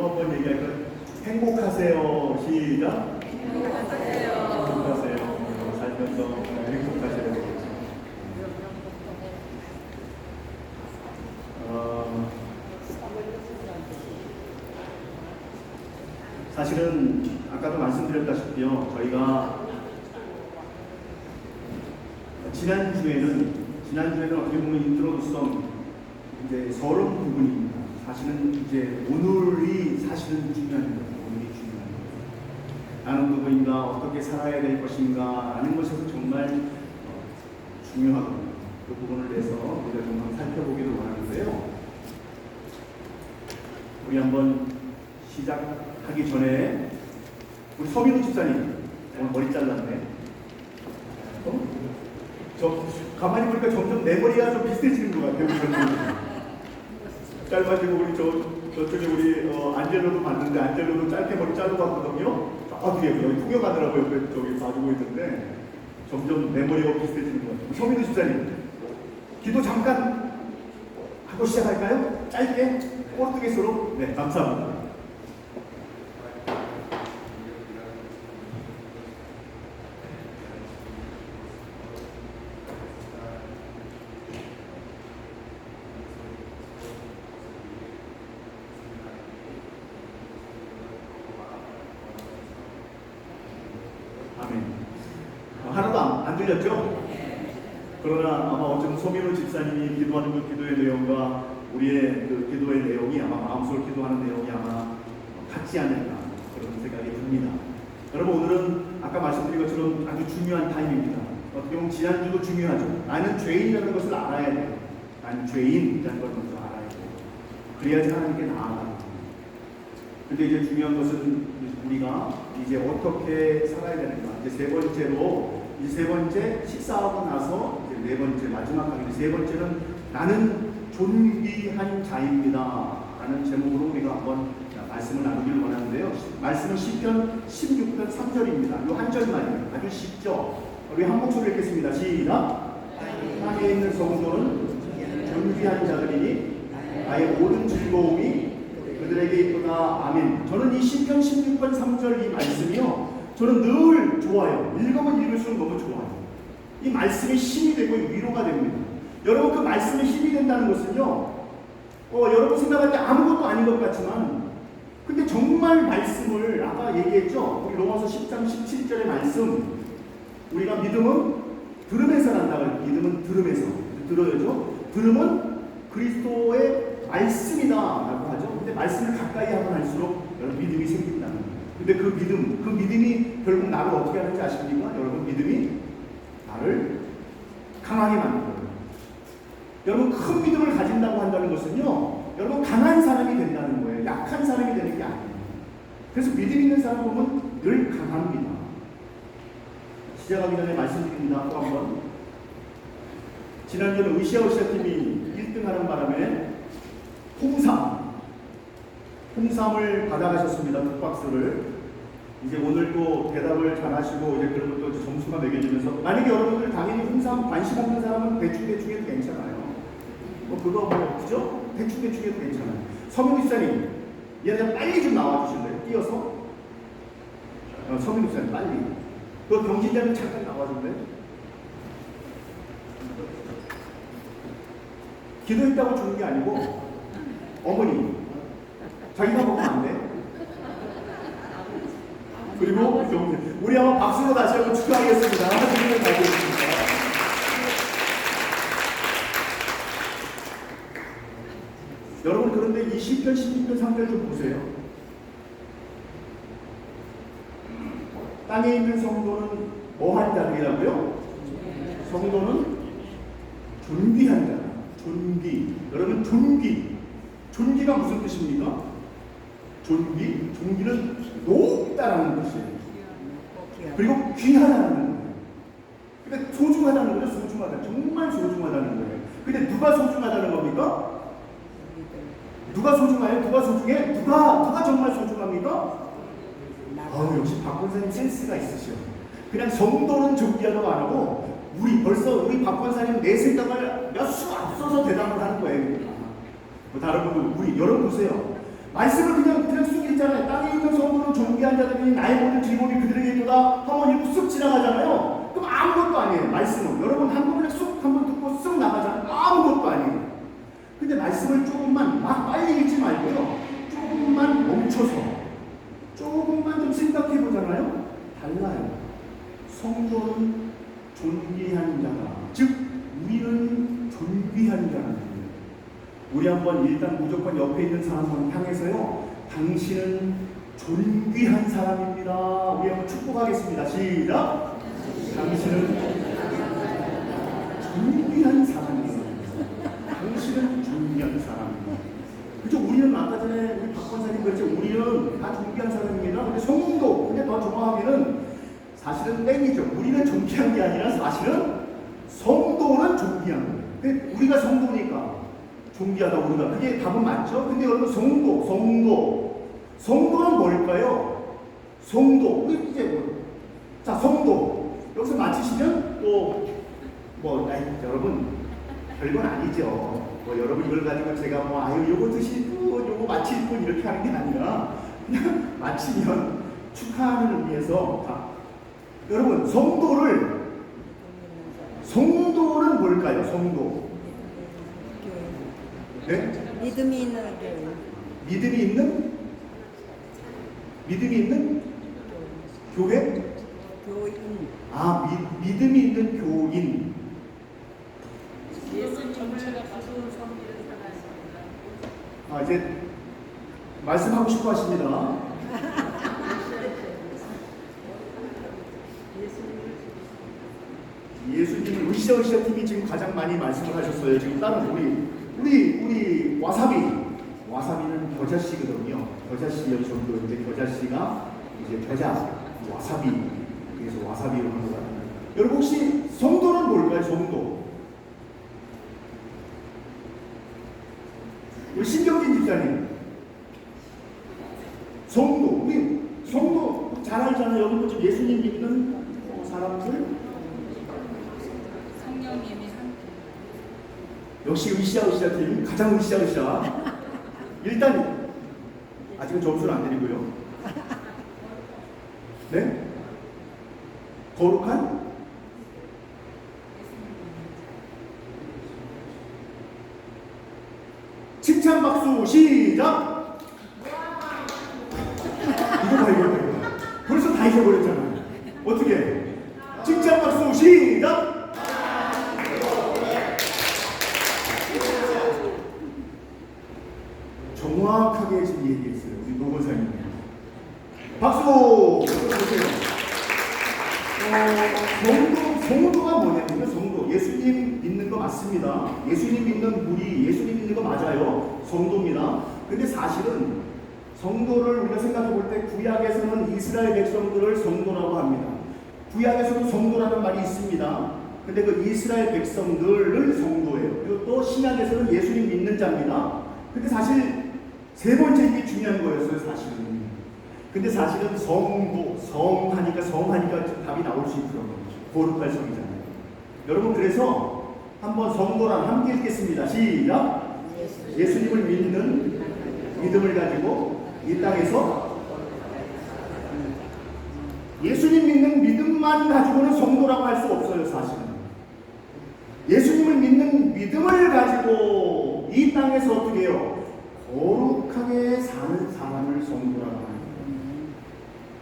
한번 얘기할까요? 행복하세요. 시작. 행복하세요. 살면서 행복하세요. 사실은 아까도 말씀드렸다시피요, 저희가 지난주에는 어떻게 보면 인트로듀성 이제 서론 부분입니다. 사실은 이제 오늘이 사실은 중요한 거예요. 오늘이 중요한 거예요. 나는 누구인가, 어떻게 살아야 될 것인가 하는 것에서 정말 중요하거든요. 그 부분을 내서 우리가 좀 한번 살펴보기를 원하는데요. 우리 한번 시작하기 전에 우리 서민우 집사님 오늘 머리 잘랐네. 저 가만히 보니까 점점 내 머리가 좀 비슷해지는 것 같아요. 짧아지고 우리 저쪽에 우리 안젤로도 봤는데 안젤로도 짧게 머리 자르고 왔거든요. 뒤에 여기 풍경 가더라고요. 저기 봐주고 있는데 점점 내 머리가 비슷해지는 것 같아요. 서민우 집사님 기도 잠깐 하고 시작할까요? 짧게 포르투게스로. 네, 감사합니다. 하나도 안 들렸죠? 그러나 아마 어쩌면 소민호 집사님이 기도하는 그 기도의 내용과 우리의 그 기도의 내용이 아마 마음속으로 기도하는 내용이 아마 같지 않을까 그런 생각이 듭니다. 여러분, 오늘은 아까 말씀드린 것처럼 아주 중요한 타임입니다. 어떻게 보면 지난주도 중요하죠. 나는 죄인이라는 것을 알아야 돼요. 나는 죄인이라는 걸 먼저 알아야 돼요. 그래야지 하나님께 나아가요. 근데 이제 중요한 것은 우리가 이제 어떻게 살아야 되는가. 이제 세 번째 식사하고 나서 이제 네 번째 마지막 강의 세 번째는 나는 존귀한 자입니다 라는 제목으로 우리가 한번 말씀을 나누기를 원하는데요. 말씀은 시편 16편 3절입니다. 이 한 절만이에요. 아주 쉽죠? 우리 한 목소리 읽겠습니다. 시작. 땅에 있는 성도는 존귀한 자들이니 나의 모든 즐거움이 그들에게 있구나. 아멘. 저는 이 시편 16편 3절 이 말씀이요, 저는 늘 좋아요. 읽으면 읽을수록 너무 좋아요. 이 말씀이 힘이 되고 위로가 됩니다. 여러분, 그 말씀이 힘이 된다는 것은요, 여러분 생각할 때 아무것도 아닌 것 같지만 근데 정말 말씀을 아까 얘기했죠. 우리 로마서 10장 17절의 말씀, 우리가 믿음은 들음에서 난다고 해요. 믿음은 들음에서 들어야죠. 들음은 그리스도의 말씀이다 라고 하죠. 근데 말씀을 가까이 하면 할수록 여러분 믿음이 생긴다는 거예요. 근데 그 믿음이 결국 나를 어떻게 하는지 아십니까? 여러분, 믿음이 나를 강하게 만들어요. 여러분, 큰 믿음을 가진다고 한다는 것은요, 여러분 강한 사람이 된다는 거예요. 약한 사람이 되는 게 아니에요. 그래서 믿음 있는 사람 보면 늘 강합니다. 시작하기 전에 말씀드립니다. 또 한번. 지난주에 으쌰으쌰팀이 1등하는 바람에 홍삼을 받아가셨습니다. 두 박스를. 이제 오늘 또 대답을 잘 하시고 이제 그러면 또 점수가 매겨지면서, 만약에 여러분들 당연히 홍삼 관심 없는 사람은 대충 해도 괜찮아요. 그죠? 대충 해도 괜찮아요. 서민우 집사님, 얘네 빨리 좀 나와주실래요? 뛰어서. 서민우 집사님 빨리. 그 경진자님 잠깐 나와줄래요? 기도했다고 주는 게 아니고, 어머니, 자기가 먹으면 안 돼. 그리고 우리 한번 박수로 다시 한번 축하하겠습니다. 하나님을 가겠습니다. 여러분, 그런데 이 시편 16편 3절 좀 보세요. 땅에 있는 성도는 뭐한 자들이라고요? 성도는 존귀한 자. 존귀. 여러분, 존귀가 무슨 뜻입니까? 존귀는 높다라는 뜻이에요. 그리고 귀하다는 거예요. 그러니까 소중하다는 거죠. 소중하다. 정말 소중하다는 거예요. 근데 누가 소중하다는 겁니까? 누가 소중해요? 누가 소중해? 누가 정말 소중합니까? 역시 박 권사님 센스가 있으셔. 그냥 성도는 존귀하다고 안 하고 우리 박 권사님 내 생각을 몇 수 앞서서 대답을 하는 거예요. 다른 분들, 여러분 보세요. 말씀을 그냥 있잖아요. 땅에 있는 성도는 존귀한 자들이 나의 모든 질문이 그들에게 있도다 하면 이렇게 쑥 지나가잖아요. 그럼 아무것도 아니에요. 말씀은 여러분 한 번에 쑥 한 번 듣고 쑥 나가잖아요. 아무것도 아니에요. 근데 말씀을 조금만 막 빨리 읽지 말고요. 조금만 멈춰서 조금만 좀 생각해 보잖아요. 달라요. 성도는 존귀한 자다. 즉 우리는 존귀한 자다. 우리 한번 일단 무조건 옆에 있는 사람을 향해서요. 당신은 존귀한 사람입니다. 우리 한번 축복하겠습니다. 시작. 당신은 존귀한 사람입니다. 당신은 존귀한 사람입니다. 그죠? 우리는 아까 전에 우리 박 권사님 그랬죠. 우리는 다 존귀한 사람입니다. 근데 성도, 근데 더 정확하게는 사실은 땡이죠. 우리는 존귀한 게 아니라 사실은 성도는 존귀한 거예요. 근데 우리가 성도니까 존귀하다 우리가. 그게 답은 맞죠? 근데 여러분 성도는 뭘까요? 성도. 우리 이제 뭐. 자, 성도. 여기서 맞히시면 여러분 별건 아니죠. 뭐 여러분 이걸 가지고 제가 요거 드시고 요거 마칠 분 이렇게 하는 게 아니라 그냥 마치면 축하하는 의미에서 여러분 성도는 뭘까요? 성도. 네? 믿음이 있는 교회. 믿음이 있는 교회? 교인. 믿음이 있는 교인. 예수 전체가 가수로 섬기는 사람입니다. 이제 말씀하고 싶어 하십니다. 예수님은 으쌰으쌰 팀이 지금 가장 많이 말씀을 하셨어요. 지금 다른 우리 와사비는 겨자씨거든요. 겨자씨 정도인데 겨자씨가 이제 겨자 와사비, 그래서 와사비로 한 것 같아요. 여러분 혹시 성도는 뭘까요? 성도. 우리 신경진 집사님. 성도. 우리 성도 잘 알잖아요. 여러분 좀 예수님 믿는 사람들. 성령님이 함께. 역시 으쌰으쌰 팀 가장 으쌰으쌰. 일단 아직은 점수를 안 드리고요. 네? 거룩한? 칭찬 박수 시작! 이거. 벌써 다 잊어버렸잖아. 어떻게? 칭찬 박수 시작! 정확하게 지금 얘기했어요. 우리 노건사님. 박수! 성도가 뭐냐면요. 성도. 예수님 믿는 거 맞습니다. 예수님 믿는 무리, 예수님 믿는 거 맞아요. 성도입니다. 근데 사실은 성도를 우리가 생각해 볼 때 구약에서는 이스라엘 백성들을 성도라고 합니다. 구약에서도 성도라는 말이 있습니다. 근데 그 이스라엘 백성들을 성도예요. 그리고 또 신약에서는 예수님 믿는 자입니다. 근데 사실 세 번째 이게 중요한 거였어요, 사실은. 근데 사실은 성하니까 답이 나올 수 있더라고요. 거룩할 성이잖아요. 여러분, 그래서 한번 성도랑 함께 읽겠습니다. 시작! 예수님을 믿는 믿음을 가지고 이 땅에서 예수님 믿는 믿음만 가지고는 성도라고 할 수 없어요, 사실은. 예수님을 믿는 믿음을 가지고 이 땅에서 어떻게 해요? 거룩하게 사는 사람을 성도라고 합니다.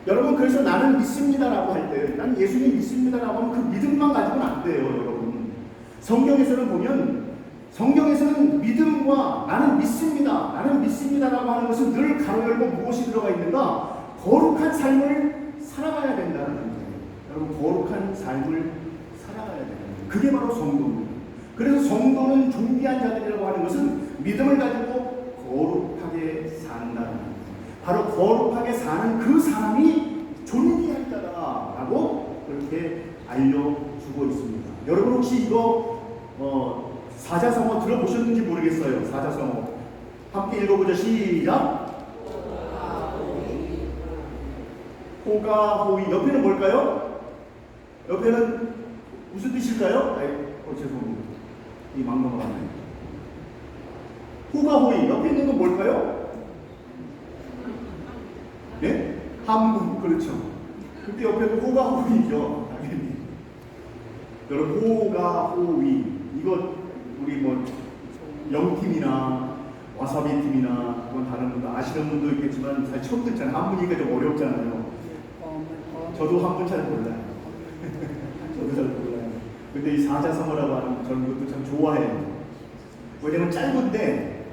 여러분, 그래서 나는 믿습니다라고 할 때, 난 예수님 믿습니다라고 하면 그 믿음만 가지고는 안 돼요, 여러분. 성경에서는 보면, 성경에서는 믿음과 나는 믿습니다라고 하는 것은 늘 가로 열고 무엇이 들어가 있는가? 거룩한 삶을 살아가야 된다는 거예요. 여러분, 거룩한 삶을 살아가야 된다. 그게 바로 성도입니다. 그래서 성도는 존귀한 자들이라고 하는 것은 믿음을 가지고 거룩하게 산다는 거예요. 바로 거룩하게 사는 그 사람이 존귀한 자다라고 그렇게 알려주고 있습니다. 여러분 혹시 이거 사자성어 들어보셨는지 모르겠어요. 사자성어 함께 읽어보죠. 시작. 호가호이. 옆에는 뭘까요? 옆에는 무슨 뜻일까요? 죄송합니다. 이 막넘어갔네. 호가호이. 옆에 있는 건 뭘까요? 예? 한문, 그렇죠. 근데 옆에도 호가 호위죠, 당연히. 여러분, 호가 호위. 이거 우리 뭐 영팀이나 와사비 팀이나 그건 다른 분도 아시는 분도 있겠지만 잘 처음 듣잖아요. 한문이니까 좀 어렵잖아요. 저도 한문 잘 몰라요. 저도 잘 몰라요. 근데 이 사자성어라고 하는 저는 그것도 참 좋아해요. 왜냐면 짧은데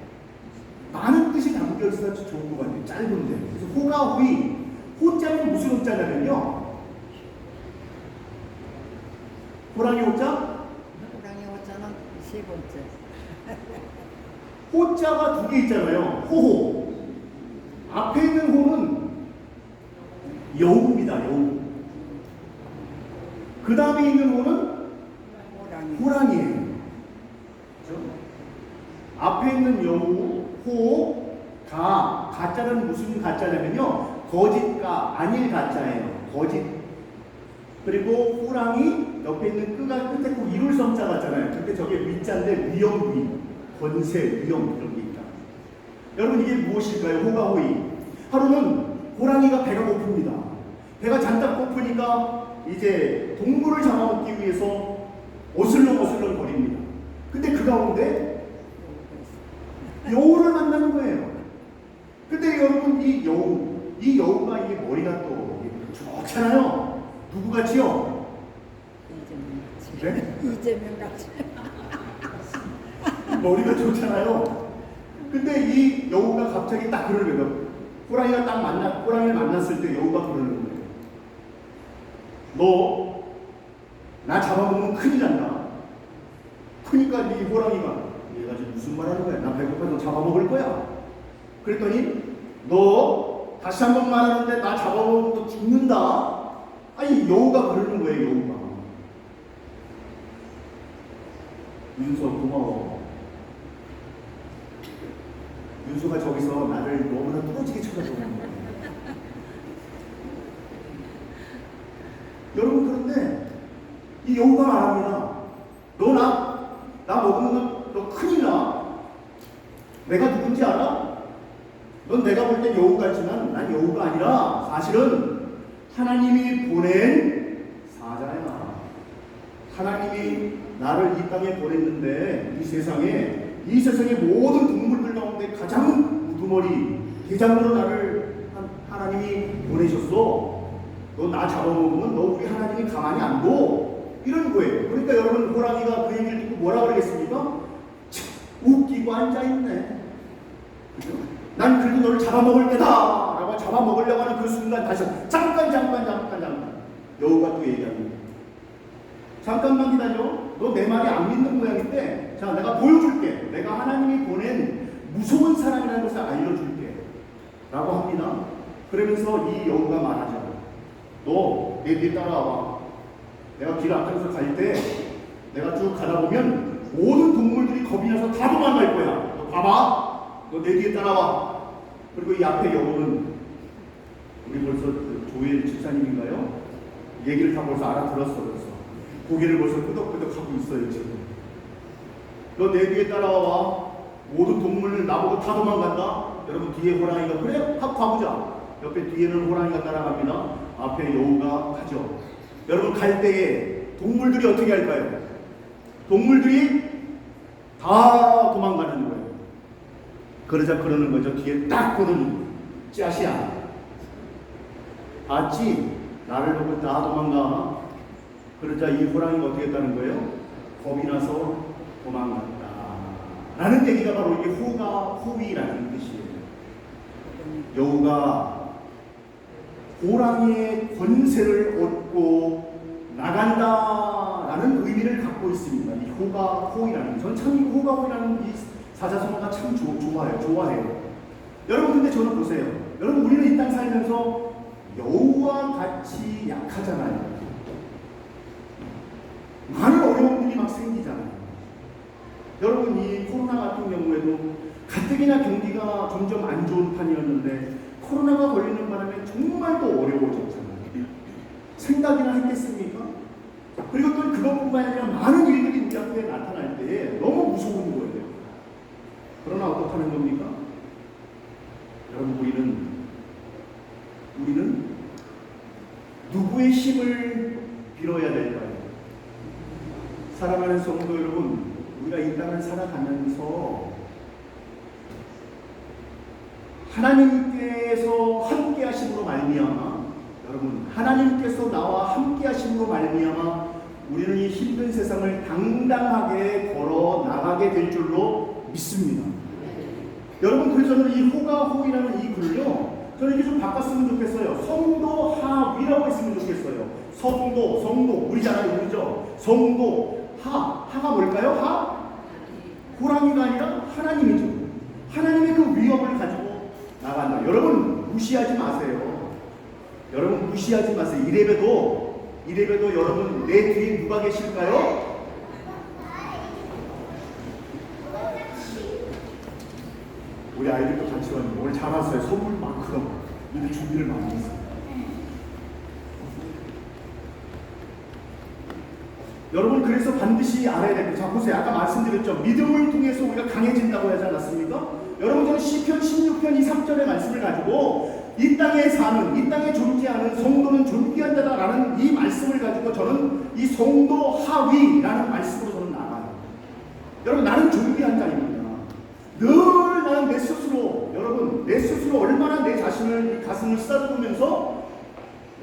많은 뜻이 담겨 있어서 좋은 것 같아요. 짧은데. 그래서 호가 호위. 호자는 무슨 호자냐면요. 호랑이 호자? 호랑이 호자는 세 번째. 호자가 두 개 있잖아요. 호호. 앞에 있는 호는 여우입니다. 여우. 그 다음에 있는 호는 호랑이. 호랑이에요. 그렇죠? 앞에 있는 여우, 호, 가짜는 무슨 가짜냐면요. 거짓가, 아닐 가짜예요. 거짓. 그리고 호랑이, 옆에 있는 끄가 끝에 꼭 이룰 성자 같잖아요. 근데 저게 위자인데 위험위, 권세, 위험 이런 게 있다. 여러분 이게 무엇일까요? 호가 호위. 하루는 호랑이가 배가 고픕니다. 배가 잔뜩 고프니까 이제 동물을 잡아먹기 위해서 어슬렁어슬렁 거립니다. 근데 그 가운데 여우를 만나는 거예요. 근데 여러분 이 여우가 이게 머리가 또 좋잖아요. 누구 같이요? 네? 이재명 같이. 머리가 좋잖아요. 근데 이 여우가 갑자기 딱 그러는 거예요. 호랑이를 만났을 때 여우가 그러는 거예요. 너 나 잡아먹으면 큰일 난다. 그러니까 이 호랑이가 얘가 지금 무슨 말 하는 거야? 나 배고파 너 잡아먹을 거야. 그랬더니 너 다시 한 번 말하는데 나 잡아먹으면 너 죽는다. 아니 여우가 그러는 거예요. 여우가. 윤서 고마워. 윤서가 저기서 나를 너무나 뚫어지게 쳐다보는 거예요. 여러분 그런데 이 여우가 말합니다. 너 나 먹으면 너 큰일 나. 내가 누군지 알아? 넌 내가 볼 땐 여우 같지만 난 여우가 아니라 사실은 하나님이 보낸 사자야. 하나님이 나를 이 땅에 보냈는데 이 세상의 모든 동물들 가운데 가장 우두머리 대장으로 나를 하나님이 보내셨어. 너 나 잡아먹으면 너 우리 하나님이 가만히 안 둬. 이런 거예요. 그러니까 여러분 호랑이가 그 얘기를 듣고 뭐라 그러겠습니까? 웃기고 앉아있네. 그죠? 난 그래도 너를 잡아먹을 게다 라고 잡아먹으려고 하는 그 순간 다시 잠깐 여우가 또 얘기합니다. 잠깐만 기다려. 너 내 말이 안 믿는 모양인데 자 내가 보여줄게. 내가 하나님이 보낸 무서운 사람이라는 것을 알려줄게 라고 합니다. 그러면서 이 여우가 말하죠. 너 내 뒤에 따라와. 내가 길 앞에서 갈 때 내가 쭉 가다 보면 모든 동물들이 겁이 나서 다 도망갈 거야. 너 봐봐. 너 내 뒤에 따라와. 그리고 이 앞에 여우는 우리 벌써 조엘 집사님인가요? 얘기를 다 벌써 알아들었어. 벌써 고개를 벌써 끄덕끄덕하고 있어요 지금. 너 내 뒤에 따라와. 모든 동물들 나보고 다 도망간다. 여러분 뒤에 호랑이가 그래? 한번 가보자. 옆에 뒤에는 호랑이가 따라갑니다. 앞에 여우가 가죠. 여러분 갈 때에 동물들이 어떻게 할까요? 동물들이 다 도망가는 거예요. 그러자 그러는 거죠. 뒤에 딱 보더니 짜시야. 봤지? 나를 보고 다 도망가. 그러자 이 호랑이가 어떻게 했다는 거예요? 겁이 나서 도망갔다. 라는 얘기가 바로 이게 호위라는 뜻이에요. 여우가 호랑이의 권세를 얻고 나간다라는 의미를 갖고 있습니다. 이 호위라는 저는 참 이 호위라는 이 사자성어가 참 좋아해요. 여러분 근데 저는 보세요. 여러분 우리는 이 땅 살면서 여우와 같이 약하잖아요. 많은 어려움들이 막 생기잖아요. 여러분 이 코로나 같은 경우에도 가뜩이나 경기가 점점 안 좋은 판이었는데 코로나가 걸리는 바람에 정말 더 어려워졌잖아요. 생각이나 했겠습니까? 그리고 또 그것뿐만 아니라 많은 일들이 우리 앞에 나타날 때에 너무 무서운 거예요. 그러나 어떻게 하는 겁니까? 여러분 우리는 힘을 빌어야 될까요? 사랑하는 성도 여러분, 우리가 이 땅을 살아가면서 하나님께서 함께 하심으로 말미암아, 여러분, 하나님께서 나와 함께 하심으로 말미암아 우리는 이 힘든 세상을 당당하게 걸어 나가게 될 줄로 믿습니다. 여러분, 그래서 저는 이 호가호이라는 이 글요, 저는 이게 좀 바꿨으면 좋겠어요. 성도 하위라고 했으면 좋겠어요. 성도, 우리잖아요, 우리죠. 성도, 하가 뭘까요? 호랑이가 아니라 하나님이죠. 하나님의 그 위협을 가지고 나간다. 여러분, 무시하지 마세요. 여러분, 무시하지 마세요. 이래봬도 여러분, 내 뒤에 누가 계실까요? 우리 아이들도 같이 왔는데 오늘 잘 왔어요. 선물 많거든. 근데 준비를 많이 했어요. 여러분, 그래서 반드시 알아야 됩니다. 자, 보세요. 아까 말씀드렸죠. 믿음을 통해서 우리가 강해진다고 하지 않았습니까? 여러분, 저는 시편 16편 이 3절의 말씀을 가지고 이 땅에 사는, 이 땅에 존재하는 성도는 존귀한 자다라는 이 말씀을 가지고 저는 이 성도 하위라는 말씀으로 저는 나가요. 여러분, 나는 존귀한 자입니다. 늘 나는 내 스스로, 여러분, 내 스스로 얼마나 내 자신을, 이 가슴을 쓰다듬으면서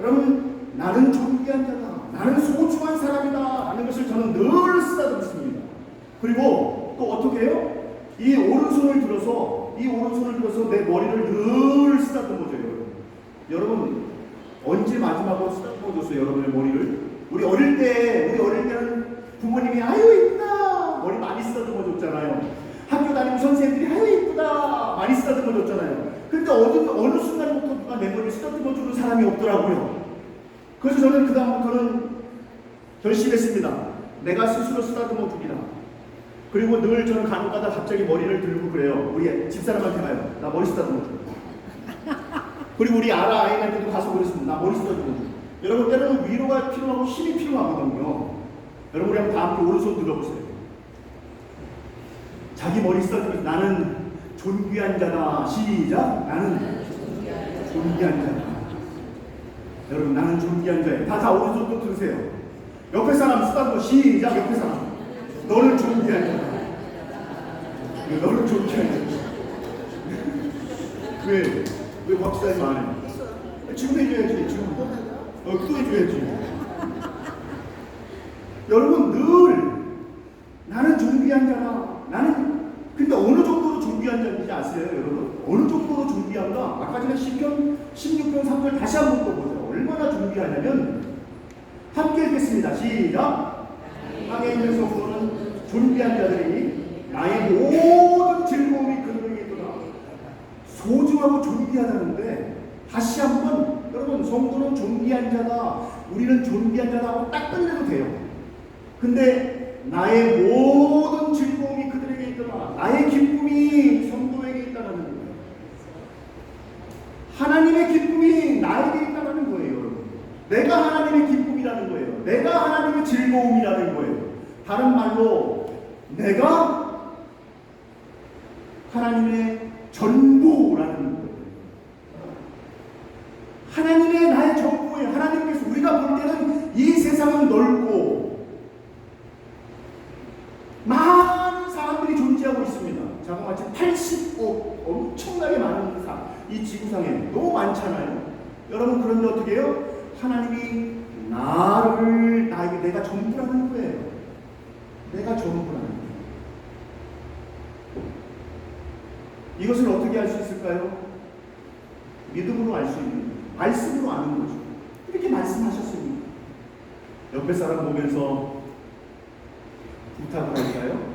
여러분, 나는 존귀한 자다, 나는 소중한 사람이다 라는 것을 저는 늘 쓰다듬습니다. 그리고 또 어떻게 해요? 이 오른손을 들어서 내 머리를 늘 쓰다듬어줘요. 여러분, 언제 마지막으로 쓰다듬어줬어요? 여러분의 머리를? 우리 어릴 때는 부모님이 아유 이쁘다 머리 많이 쓰다듬어줬잖아요. 학교 다니는 선생님들이 아유 이쁘다 많이 쓰다듬어줬잖아요. 근데 어느 순간부터 누가 내 머리를 쓰다듬어주는 사람이 없더라고요. 그래서 저는 그 다음부터는 결심했습니다. 내가 스스로 쓰다듬어주기라. 그리고 늘 저는 간혹가다 갑자기 머리를 들고 그래요. 우리 집사람한테 가요. 나 머리 쓰다듬어줘. 그리고 우리 아이한테도 가서 그랬습니다. 나 머리 쓰다듬어줘. 여러분, 때로는 위로가 필요하고 힘이 필요하거든요. 여러분, 우리 한번 다 함께 오른손 들어보세요. 자기 머리 쓰다듬으면서 나는 존귀한 자다. 시작. 나는 존귀한 자다. 여러분, 나는 존귀한 자예요. 다 오른손 또 들으세요. 옆에 사람 쓰다듬어. 시작. 옆에 사람. 너는 존귀한 자다. 너는 존귀한 자다. 왜 박사님 안 해? 지금 해줘야지. 지금 또 해줘야지. 여러분, 늘 나는 존귀한 자다. 근데 어느 정도로 존귀한 자인지 아세요, 여러분? 어느 정도로 존귀한가? 아까 전에 시편 16편 3절 다시 한번 또 보세요. 얼마나 존귀하냐면, 함께 읽겠습니다. 시작. 땅에 있는 성도는 존귀한 자들이니 나의 모든 즐거움이 그들에게 있구나. 소중하고 존귀하다는데, 다시 한번 여러분, 성도는 존귀한 자다, 우리는 존귀한 자다 하고 딱 끝내도 돼요. 근데 나의 모든 즐거움이 그들에게 있더라. 나의 기쁨이 성도에게 있다는 거예요. 하나님의 기쁨이 나에게 있다는 거예요, 여러분. 내가 하나님의 기쁨이라는 거예요. 내가 하나님의 즐거움이라는 거예요. 다른 말로 내가 하나님의 전부라는 거예요. 하나님의 나의 전부예요. 하나님께서, 우리가 볼 때는 이 세상은 넓고 많은 사람들이 존재하고 있습니다. 자그마치 80억, 엄청나게 많은 이 지구상에 너무 많잖아요. 여러분, 그런데 어떻게 해요? 하나님이 나에게 내가 전부라는 거예요. 내가 전부라는 거예요. 이것을 어떻게 알 수 있을까요? 믿음으로 알 수 있는 거예요. 말씀으로 아는 거죠. 이렇게 말씀하셨습니다. 옆에 사람 보면서 부탁을 할까요?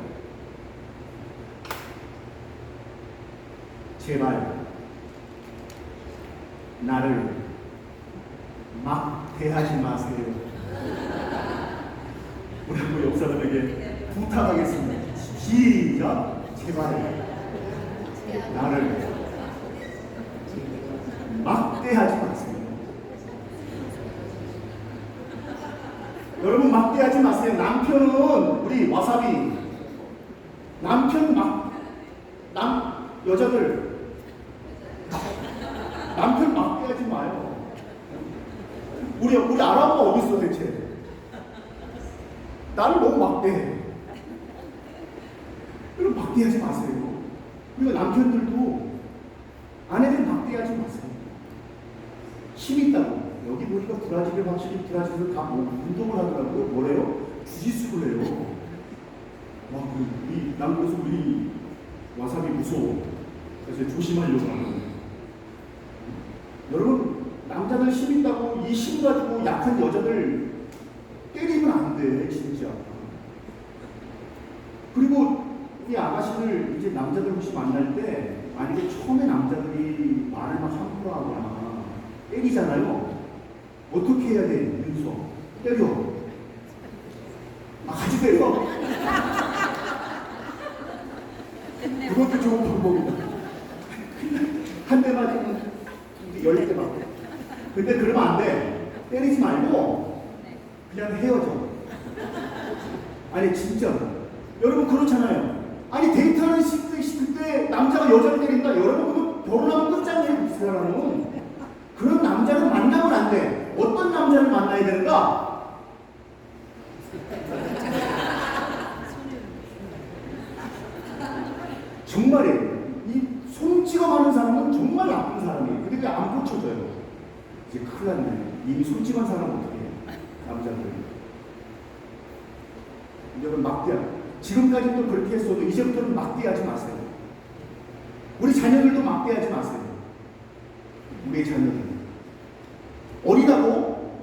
제발 나를 막 대하지 마세요. 우리 한번 옆 사람에게 부탁하겠습니다. 시작. 제발 나를 막대하지 마세요. 여러분, 막대하지 마세요. 남편은, 우리 와사비 여자들 남편 막대하지 마요. 우리 아람은 어디 있어 대체? 나를 너무 막대해. 그럼 막대하지 마세요. 그리고 남편들도 아내들 막대하지 마세요. 힘 있다고. 여기 보니까 브라질을 확실히 브라질을 다 운동을 하더라고요. 뭐래요? 주짓수를 해요. 와, 난 그래서 우리 와사비 무서워. 그래서 조심하려고 하는 거예요. 여러분, 남자들 힘 있다고 이 힘 가지고 약한 여자들 때리면 안 돼, 진짜. 그리고 이 아가씨를 이제 남자들 혹시 만날 때 만약에 처음에 남자들이 말을 막 함부로 하거나 때리잖아요. 어떻게 해야 돼, 윤서? 때려. 같이 때려. 그것도 좋은 방법이다. 한 대 맞으면 10대 맞고. 근데 그러면 안 돼. 때리지 말고 그냥 헤어져. 아니 진짜 여러분 그렇잖아요. 아니 데이트하는 시킬 때 남자가 여자를 때린다. 여러분 그거 결혼하면 끝장이에요. 이 사람은. 그런 남자를 만나면 안 돼. 어떤 남자를 만나야 되는가? 정말이에요. 이 손찌검하는 사람은 정말 나쁜 사람이에요. 근데 왜 안 고쳐져요? 이제 큰일 났네. 이미 손찌검한 사람 어떻게 해요? 남자들. 여러분 막대하. 지금까지도 그렇게 했어도 이제부터는 막대하지 마세요. 우리 자녀들도 막대하지 마세요. 우리 자녀들. 어리다고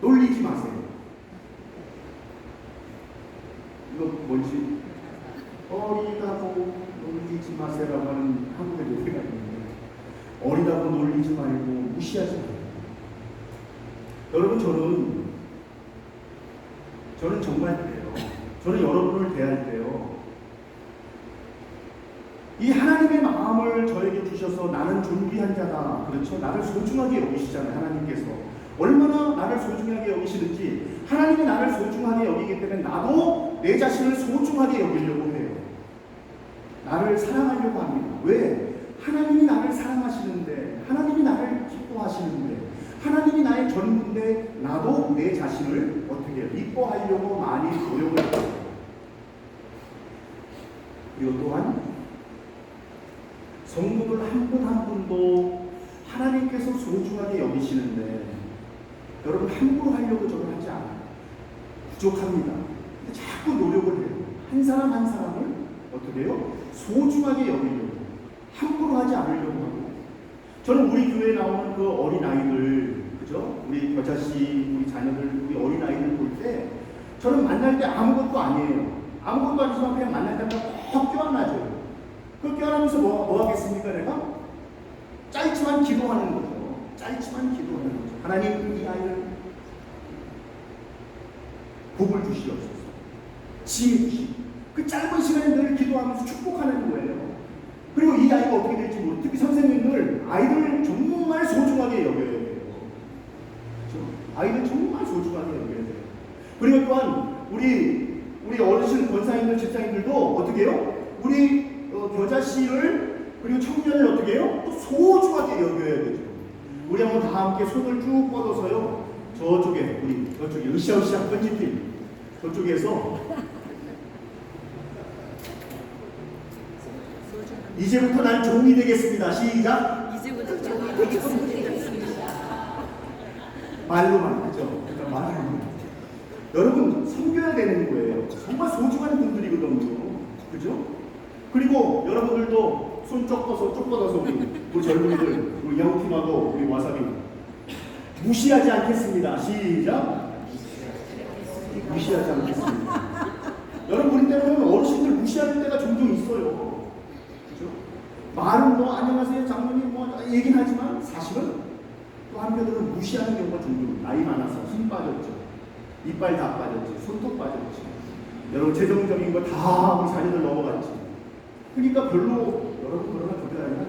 놀리지 마세요. 이거 뭔지 어리다고 놀리지 마세요라고 하는 한국의 노래가 있는데 어리다고 놀리지 말고 무시하지 말고. 여러분 저는 정말 그래요. 저는 여러분을 대할 때요. 이 하나님의 마음을 저에게 주셔서 나는 존귀한 자다. 그렇죠? 나를 소중하게 여기시잖아요. 하나님께서. 얼마나 나를 소중하게 여기시는지 하나님이 나를 소중하게 여기기 때문에 나도 내 자신을 소중하게 여기려고 해요. 나를 사랑하려고 합니다. 왜? 하나님이 나를 사랑하시는데 하나님이 나를 기뻐하시는데 하나님이 나의 전부인데 나도 내 자신을 어떻게 해요? 이뻐하려고 많이 노력을 해요. 그리고 또한 성도들 한 분 한 분도 하나님께서 소중하게 여기시는데 여러분 함부로 하려고 저는 하지 않아요. 부족합니다. 자꾸 노력을 해요. 한 사람 한 사람을 어떻게 해요? 소중하게 여기려고 함부로 하지 않으려고 하고. 저는 우리 교회에 나오는 그 어린아이들, 그죠? 우리 여자씨, 우리 자녀들, 우리 어린아이들 볼 때 저는 만날 때 아무것도 아니에요. 아무것도 아니지만 그냥 만날 때마다 꼭 껴안아줘요. 그 껴안으면서 뭐 하겠습니까 내가? 짧지만 기도하는 거죠. 짧지만 기도하는 거죠. 하나님 이 아이를 복을 주시옵소서. 지혜 주시옵소서. 그 짧은 시간에 늘 기도하면서 축복하는 거예요. 그리고 이 아이가 어떻게 될지 모르고 특히 선생님들 아이들을 정말 소중하게 여겨야 돼요. 그렇죠? 아이들 정말 소중하게 여겨야 돼요. 그리고 또한 우리 어르신 권사님들 집사님들도 어떻게 해요? 우리 겨자씨를 그리고 청년을 어떻게 해요? 또 소중하게 여겨야 되죠. 우리 한번 다 함께 손을 쭉 뻗어서요. 저쪽에 으쌰으쌰 편집팀 저쪽에서 이제부터 난 종이 되겠습니다. 시작. 이제부터 종이 되겠습니다. 말로만 하죠. 그러니까 말로만. 여러분 섬겨야 되는 거예요. 정말 소중한 분들이거든요. 그죠? 그리고 여러분들도 손 쪽 뻗어서 우리 젊은이들, 우리 영팀하고 우리 와사비 무시하지 않겠습니다. 시작. 무시하지 않겠습니다. 여러분 우리 때문에 어르신들 무시하는 때가 종종 있어요. 그죠? 말은 뭐 안녕하세요 장모님 뭐 얘긴 하지만 사실은 또 한편으로는 무시하는 경우가 종종 나이 많아서 힘 빠졌죠. 이빨 다 빠졌지. 손톱 빠졌지. 여러분 재정적인 거 다 우리 자녀들 넘어갔지. 그러니까 별로 여러분 그러나 그게 아니라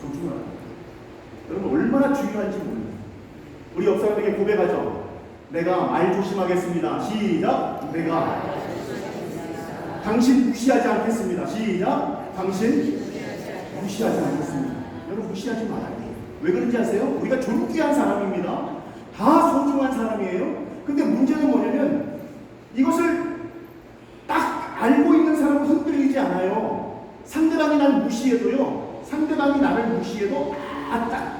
소중하다. 여러분 얼마나 중요한지 모릅니다. 우리 옆사람에게 고백하죠. 내가 말 조심하겠습니다. 시작. 내가 당신 무시하지 않겠습니다. 시작. 당신 무시하지 않겠습니다. 여러분 무시하지 말아요. 왜 그런지 아세요? 우리가 존귀한 사람입니다. 다 소중한 사람이에요. 근데 문제는 뭐냐면 이것을 딱 알고 있는 사람은 흔들리지 않아요. 상대방이 나를 무시해도요. 상대방이 나를 무시해도 딱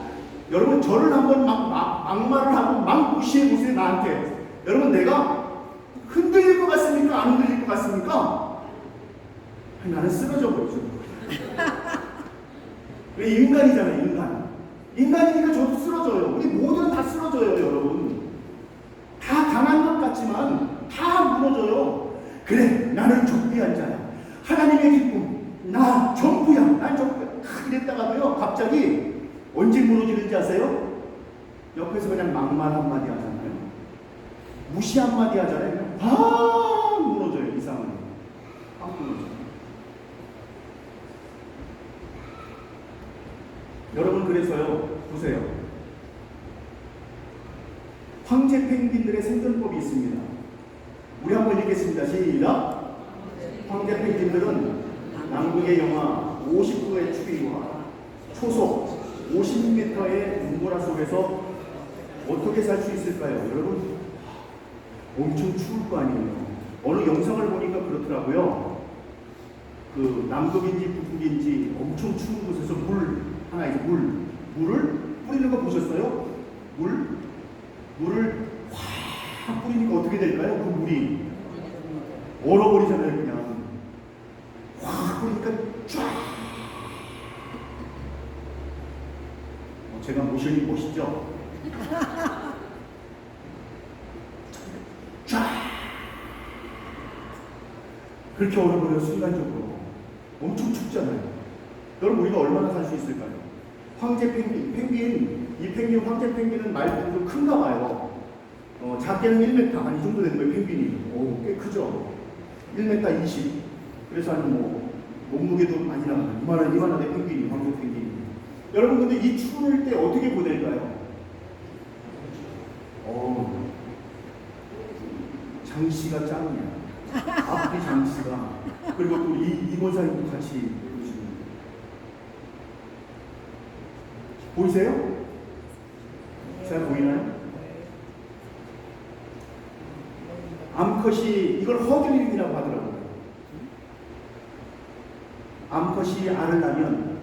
여러분 저를 한번 막말을 하고 막 무시해 보세요. 나한테. 여러분 내가 흔들릴 것 같습니까? 안 흔들릴 것 같습니까? 나는 쓰러져 버리죠. 왜 인간이잖아요. 인간이니까 저도 쓰러져요. 우리 모두는 다 쓰러져요. 여러분 다 강한 것 같지만 다 무너져요. 그래 나는 존귀한 자야. 하나님의 기쁨 나 전부야. 난 전부야. 이랬다가도요 갑자기 언제 무너지는지 아세요? 옆에서 그냥 막말 한마디 하잖아요. 무시 한마디 하잖아요. 그냥 팍 무너져요. 이상하게 팍 무너져요. 여러분 그래서요 보세요. 황제 펭귄들의 생존법이 있습니다. 우리 한번 읽겠습니다. 시작. 황제 펭귄들은 남극의 영하 50도의 추위와 초속 50m의 눈보라 속에서 어떻게 살 수 있을까요? 여러분 엄청 추울 거 아니에요. 어느 영상을 보니까 그렇더라고요. 그 남극인지 북극인지 엄청 추운 곳에서 하나 있어. 물을 뿌리는 거 보셨어요? 물을 확 뿌리니까 어떻게 될까요? 그 물이 얼어버리잖아요. 그냥 확 뿌리니까 쫙. 제가 모션이 멋있죠? 쫙 그렇게 얼어버려요. 순간적으로 엄청 춥잖아요. 여러분 우리가 얼마나 살 수 있을까요? 황제 펭귄, 이 펭귄 황제 펭귄은 말도 좀 큰가 봐요. 작게는 1m 한 이 정도 되는 거예요. 펭귄이. 꽤 크죠. 1m 20. 그래서 한 몸무게도 많이 나가요. 이만한 펭귄이, 황제 펭귄이. 여러분 근데 이 추울 때 어떻게 보낼까요? 장씨가 짱이야. 앞뒤 장씨가. 그리고 또 이모사님도 같이 보이세요? 잘 보이나요? 암컷이 이걸 허균이라고 하더라고요. 암컷이 알을 낳으면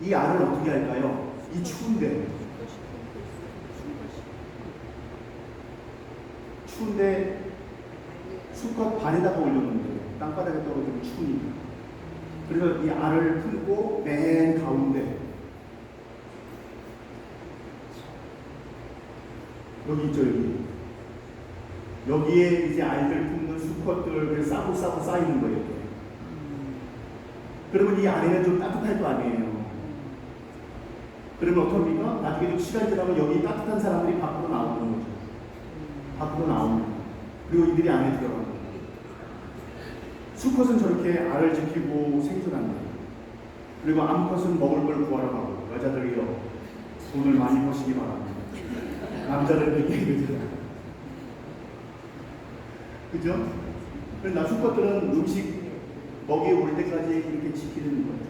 이 알을 어떻게 할까요? 이 추운데 수컷 반에다가 올려놓는데요. 땅바닥에 떨어지면 추우니까. 그래서 이 알을 품고 맨 가운데 여기 있죠. 여기에 이제 알들 품는 수컷들 싸고 쌓이는 거예요. 그러면 이 안에는 좀 따뜻할 거 아니에요. 그러면 어떡합니까? 나중에 좀 시간이 지나면 여기 따뜻한 사람들이 밖으로 나오는 거죠. 밖으로 나오는. 그리고 이들이 안에 들어가는 거예요. 수컷은 저렇게 알을 지키고 생존합니다. 그리고 암컷은 먹을 걸 구하러 가고, 여자들이요 돈을 많이 버시기 바랍니다. 남자들은 얘기해주잖아. 그죠? 그래서 수컷들은 음식 먹이 올 때까지 이렇게 지키는 거예요.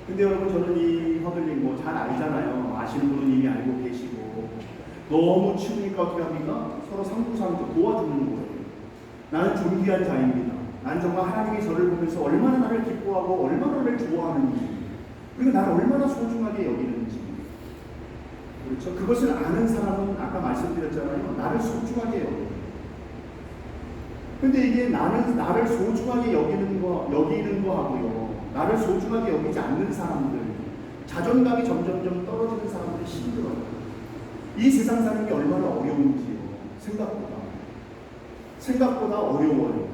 근데 여러분 저는 이 허들링 잘 알잖아요. 아시는 분은 이미 알고 계시고 너무 추우니까 어떻게 합니까? 서로 상부상조 도와주는 거예요. 나는 존귀한 자입니다. 난 정말 하나님이 저를 보면서 얼마나 나를 기뻐하고 얼마나 나를 좋아하는지 그리고 나를 얼마나 소중하게 여기는지 그렇죠? 그것을 아는 사람은 아까 말씀드렸잖아요. 나를 소중하게 여기는. 근데 이게 나를 소중하게 여기는 거하고요. 나를 소중하게 여기지 않는 사람들, 자존감이 점점점 떨어지는 사람들이 힘들어요. 이 세상 사는 게 얼마나 어려운지요. 생각보다 어려워요.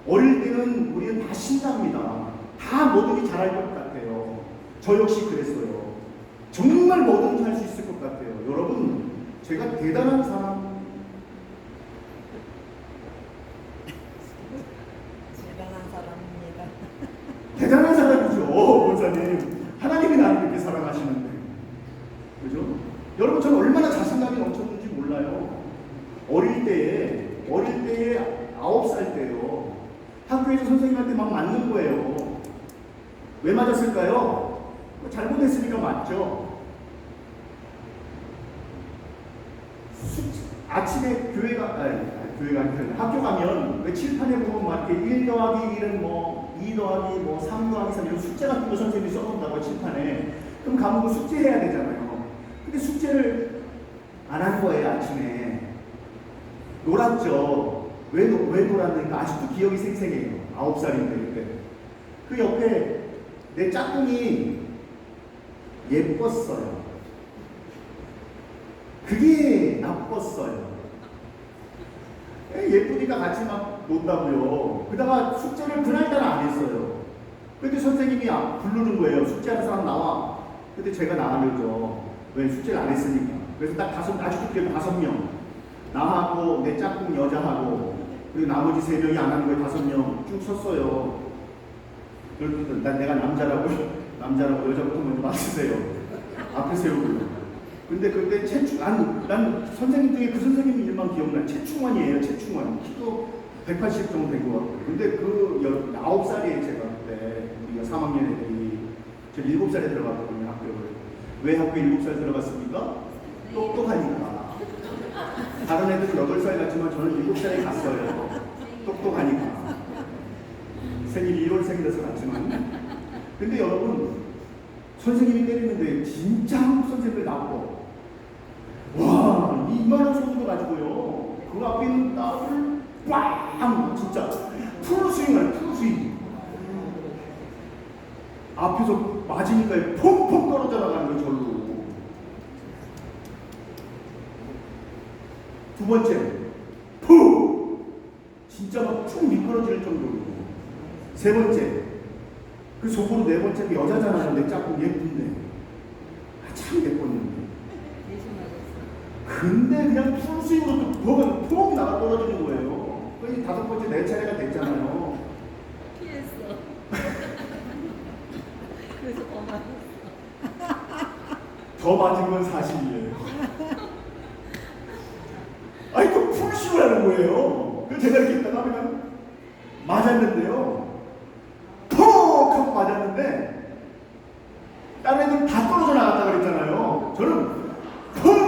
어릴 때는 우리는 다 신납니다. 다 뭐든지 잘할 것 같아요. 저 역시 그랬어요. 정말 뭐든지 할 수 있을 것 같아요. 여러분, 제가 대단한 사람, 대단한 사람이죠. 원사님. 하나님이 나를 그렇게 사랑하시는데. 그죠? 여러분, 저는 얼마나 자신감이 넘쳤는지 몰라요. 어릴 때에 9살 때요. 학교에서 선생님한테 막 맞는 거예요. 왜 맞았을까요? 잘못했으니까 맞죠. 아침에 교회가 아니라 학교 가면 왜 칠판에 보면 막 이렇게 1 더하기 1은 뭐 2 더하기 뭐 3 더하기 3 이런 숫자 같은 거 선생님이 써놓는다고 칠판에. 그럼 가면 그 숙제 해야 되잖아요. 근데 숙제를 안 한 거예요. 아침에 놀았죠. 왜 놀았는가 아직도 기억이 생생해요. 9살인데 그때. 그 옆에 내 짝꿍이 예뻤어요. 그게 나빴어요. 예쁘니까 같이 막 논다고요. 그러다가 숙제를 그날따라 안 했어요. 그때 선생님이 부르는 거예요. 숙제하는 사람 나와. 그때 제가 나가려죠. 왜 숙제를 안 했으니까. 그래서 딱 아직도 기억에 5명. 나하고 내 짝꿍 여자하고 그리고 나머지 3명이 안 하는 거에 5명 쭉 섰어요. 그래서 난 내가 남자라고 여자부터 먼저 맞으세요. 앞에 세우고. 근데 그때 난 선생님 중에 그 선생님 이름만 기억나. 최충원이에요. 최충원. 키도 180 정도 된 것 같아요. 근데 그 9살이에요. 제가 그때 우리가 3학년 애들이 저 7살에 들어갔거든요. 학교를. 왜 학교 7살 들어갔습니까? 똑똑하니까. 다른 애들은 8살 같지만 저는 7살에 갔어요. 똑똑하니까. 생일이 1월생이라서 갔지만. 근데 여러분, 선생님이 때리는데 진짜 한국 선생님들 나빠. 와, 이만한 손으로 가지고요. 그 앞에 있는 딸을 빵! 진짜 풀스윙을 풀스윙. 앞에서 맞으니까 펑펑 떨어져 나가는 거예요, 절로. 두 번째, 푹! 진짜 막 푹 미끄러질 정도로. 세 번째, 그 속으로 네 번째 그 여자잖아요. 내 짝꿍 예쁜데. 참 예뻤는데. 근데 그냥 풀스윙으로 또 뭐가 푹 나가 떨어지는 거예요. 그래서 5번째 내 차례가 됐잖아요. 피했어. 그래서 더 맞았어. 더 맞은 건 사실이에요. 아니 또 풀스윙을 하는 거예요. 그래서 제가 이렇게 있다가 그냥 맞았는데요. 톡 하고 맞았는데 다른 애들 다 떨어져 나갔다 그랬잖아요. 저는 톡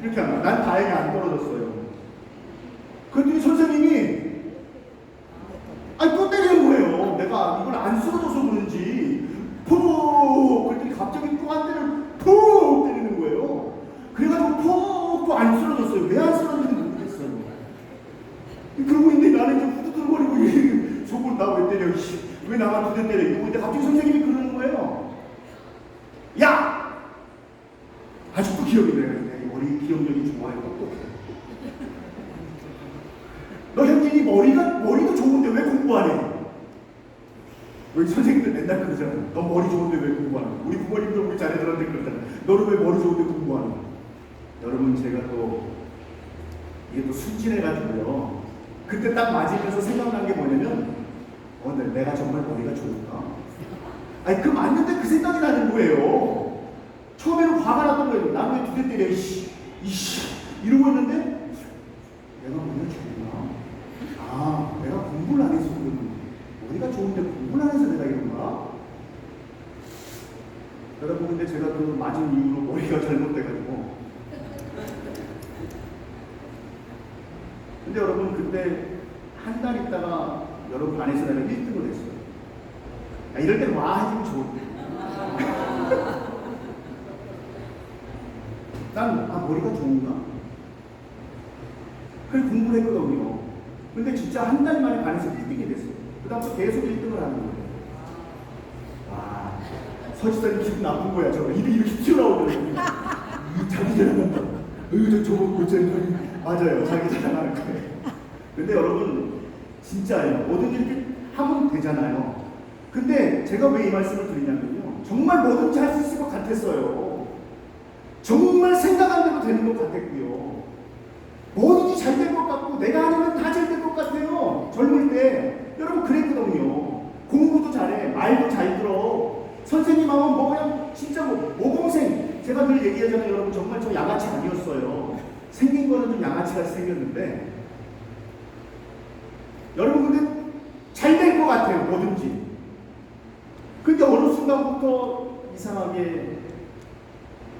이렇게 한 거야. 난 다행히 안 떨어졌어요. 그랬더니 선생님이 아니 또 때리는 거예요. 내가 이걸 안 쓰러져서 그런지 푹 그랬더니 갑자기 또 한 대를 푹 때리는 거예요. 그래가지고 푹 또 안 쓰러졌어요. 왜 안 쓰러졌는지 모르겠어요. 그러고 있는데 나는 이제 후두들거리고 속으로 나 왜 때려? 왜 나만 2대 때려? 이러고 있는데 갑자기 선생님이 그러는 거예요. 야! 아직도 기억이 나요. 머리 기억력이 좋아요. 똑똑해. 너 현진이 머리도 좋은데 왜 공부 안 해? 우리 선생님들 맨날 그러잖아요. 너 머리 좋은데 왜 공부 안 해? 우리 부모님도 우리 자녀들한테 그러잖아요. 너는 왜 머리 좋은데 공부 안 해? 여러분 제가 또 이게 또 순진해가지고요. 그때 딱 맞으면서 생각난 게 뭐냐면 내가 정말 머리가 좋을까? 아니 그 맞는데 그 생각이 나는 거예요. 처음에는 화가 났던 거예요. 나는 왜 2대 때려 이씨 이러고 있는데 내가 머리가 좋구나. 아 내가 공부를 안 해서 그러는 머리가 좋은데 공부를 안 해서 내가 이런가? 여러분 근데 제가 그 맞은 이후로 머리가 잘못돼가지고 근데 여러분 그때 한 달 있다가 여러분 반에서 내가 1등을 했어요. 이럴 땐 와 해주면 좋은데 난 머리가 좋은가? 그래서 공부를 했거든요. 근데 진짜 한 달 만에 반에서 1등이 됐어요. 그 다음부터 계속 1등을 하는 거예요. 와, 서지사님 기분 나쁜 거야. 저거 입이 이렇게 튀어나오더라고요. 자기 자랑한다. 저 저거 고짜리 맞아요. 자기 자랑하는 거예요. 근데 여러분 진짜예요. 뭐든지 이렇게 하면 되잖아요. 근데 제가 왜 이 말씀을 드리냐면요. 정말 뭐든지 할 수 있을 것 같았어요. 정말 생각한 대로 되는 것 같았고요. 뭐든지 잘 될 것 같고 내가 하면 다 잘 될 것 같아요. 젊을 때 여러분 그랬거든요. 공부도 잘해. 말도 잘 들어. 선생님 하면 뭐 그냥 진짜 뭐 모범생. 제가 늘 얘기하잖아요. 여러분 정말 저 양아치 아니었어요. 생긴 거는 좀 양아치같이 생겼는데 여러분 근데 잘 될 것 같아요. 뭐든지. 근데 어느 순간부터 이상하게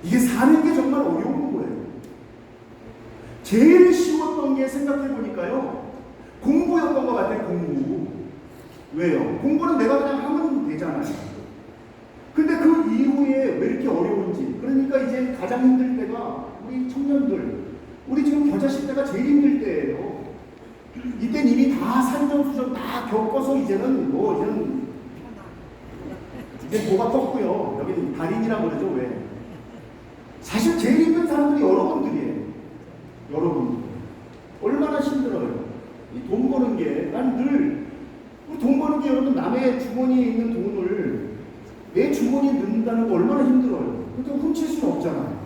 이게 사는 게 정말 어려운 거예요. 제일 쉬웠던 게 생각해 보니까요, 공부였던 것 같아요. 공부. 왜요? 공부는 내가 그냥 하면 되잖아요. 근데 그 이후에 왜 이렇게 어려운지, 그러니까 이제 가장 힘들 때가 우리 청년들, 우리 지금 겨자씨 때가 제일 힘들 때예요. 이땐 이미 다 산전수전 다 겪어서 이제는 이제 뭐가 떴고요. 여기는 달인이라고 그러죠. 왜? 사실 제일 힘든 사람들이 여러분들이에요. 여러분 얼마나 힘들어요. 이 돈 버는 게, 난 늘 돈 버는 게, 여러분 남의 주머니에 있는 돈을 내 주머니에 넣는다는 거 얼마나 힘들어요. 근데 훔칠 수는 없잖아요.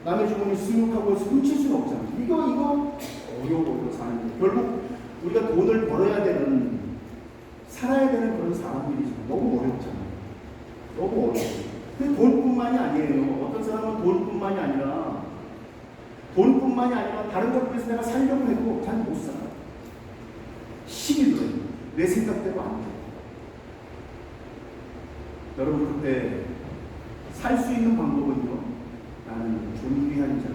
남의 주머니 쓱 하고 훔칠 수는 없잖아요. 이거 어려워요. 사는 게. 결국 우리가 돈을 벌어야 되는, 살아야 되는 그런 사람들이죠. 너무 어렵잖아요. 너무 어려워요. 근데 돈뿐만이 아니에요. 어떤 사람은 돈뿐만이 아니라 다른 것 위해서 내가 살려고 해도 잘 못 살아요. 힘이 들어요. 내 생각대로 안 돼요. 여러분, 그때 살 수 있는 방법은요, 나는 존귀한 자다.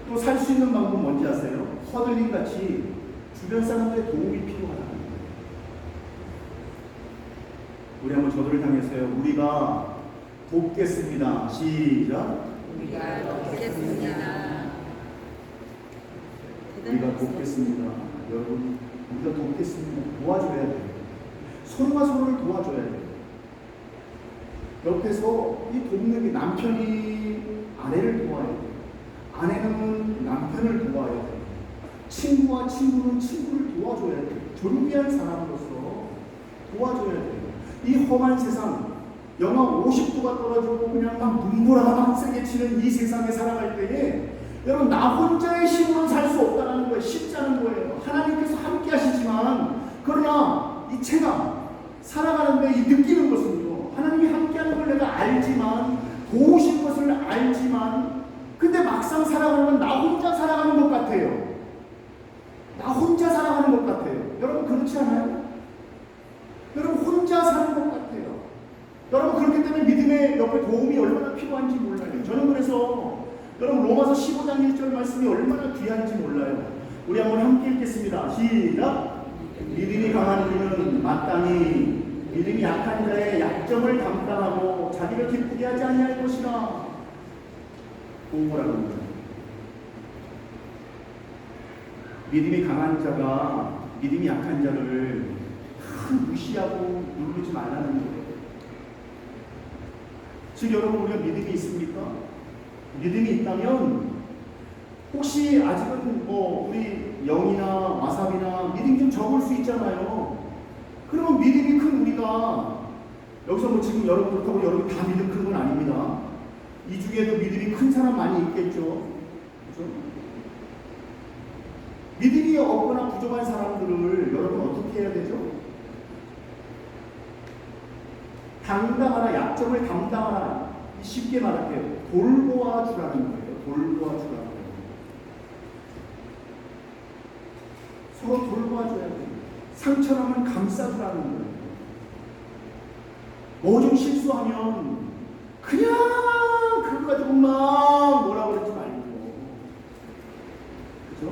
또 살 수 있는 방법 뭔지 아세요? 허들림 같이 주변 사람들의 도움이 필요하다. 우리 한번 저들을 향해서요, 우리가 돕겠습니다. 시작. 우리가 돕겠습니다. 우리가 돕겠습니다. 여러분, 우리가 돕겠습니다. 도와줘야 돼요. 서로가 서로를 도와줘야 돼요. 옆에서 이 돕는 게, 남편이 아내를 도와야 돼요. 아내는 남편을 도와야 돼요. 친구와 친구는 친구를 도와줘야 돼요. 존귀한 사람으로서 도와줘야 돼요. 이 험한 세상, 영하 50도가 떨어지고 그냥 막 눈보라가 막 세게 치는 이 세상에 살아갈 때에, 여러분, 나 혼자의 힘으로는 살 수 없다는 거예요. 쉽지 않은 거예요. 하나님께서 함께 하시지만, 그러나 이 체감, 살아가는데 이 느끼는 것은요, 하나님이 함께하는 걸 내가 알지만, 도우신 것을 알지만, 근데 막상 살아가면 나 혼자 살아가는 것 같아요. 나 혼자 살아가는 것 같아요. 여러분, 그렇지 않아요? 여러분, 혼자 사는 것 같아요. 여러분, 그렇기 때문에 믿음의 옆에 도움이 얼마나 필요한지 몰라요. 저는 그래서 여러분, 로마서 15장 1절 말씀이 얼마나 귀한지 몰라요. 우리 한번 함께 읽겠습니다. 시작. 믿음이 강한 우리는 마땅히 믿음이 약한 자의 약점을 감당하고 자기를 기쁘게 하지 아니할 것이라. 뭐라고 합니다. 믿음이 강한 자가 믿음이 약한 자를 무시하고 누르지 말라는 거예요. 즉, 여러분, 우리가 믿음이 있습니까? 믿음이 있다면, 혹시 아직은 우리 영이나 와사비나 믿음이 좀 적을 수 있잖아요. 그러면 믿음이 큰 우리가, 여기서 지금 여러분 그렇다고 여러분이 다 믿음 큰 건 아닙니다. 이 중에도 믿음이 큰 사람 많이 있겠죠. 그렇죠? 믿음이 없거나 부족한 사람들을 여러분 어떻게 해야 되죠? 당당하라, 약점을 담당하라. 쉽게 말할게요. 돌보아 주라는 거예요. 돌보아 주라는 거예요. 서로 돌보아줘야 돼요. 상처나면 감싸주라는 거예요. 뭐 좀 실수하면 그냥 그거 가지고 막 뭐라 그러지 말고. 그죠?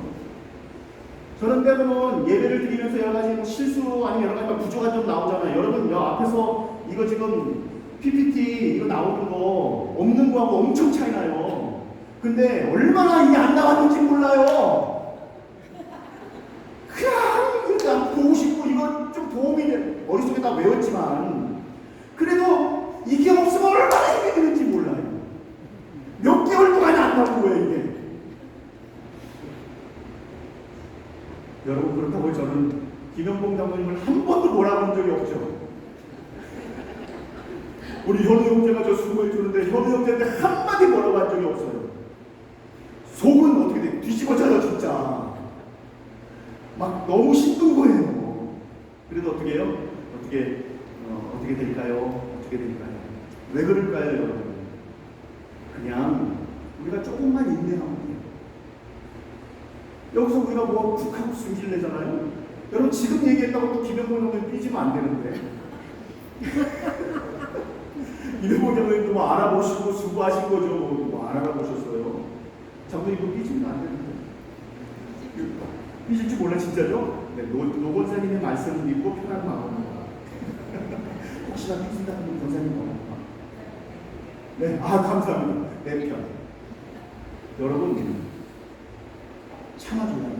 저는 때로는 예배를 드리면서 여러 가지 실수 아니면 여러 가지 부족한 점 나오잖아요. 여러분, 앞에서 이거 지금 PPT 이거 나오는 거 없는 거하고 엄청 차이 나요. 근데 얼마나 이게 안 나왔는지 몰라요. 그냥 이거 보고 싶고 이거 좀 도움이 돼. 머릿속에 다 외웠지만 그래도 이게 없으면 얼마나 힘이 드는지 몰라요. 몇 개월 동안 안 나온 거예요, 이게. 여러분, 그렇다고 저는 김영봉 장로님을 한 번도 뭐라고 한 적이 없죠. 우리 현우 형제가 저 수고해 주는데 현우 형제한테 한마디 뭐라고 한 적이 없어요. 속은 어떻게 돼? 뒤집어져요, 진짜. 막 너무 힘든 거예요. 그래도 어떻게 해요? 어떻게 될까요? 어떻게 될까요? 왜 그럴까요, 여러분? 그냥 우리가 조금만 인내하면 돼요. 여기서 우리가 뭐 툭하고 승질 내잖아요. 여러분, 지금 얘기했다고 또 김영곤 형님 삐지면 안 되는데. 김영곤 형님도 뭐 알아보시고 수고하신 거죠. 뭐 안 알아보셨어요. 자꾸 이거 삐지면 안 되는데. 삐질 줄 몰라, 진짜죠? 네, 노 권사님의 말씀을 믿고 편한 마음으로. 혹시나 삐진다는 권사님 뭐랄까? 네, 감사합니다. 내 편. 여러분, 참아줘야 해요.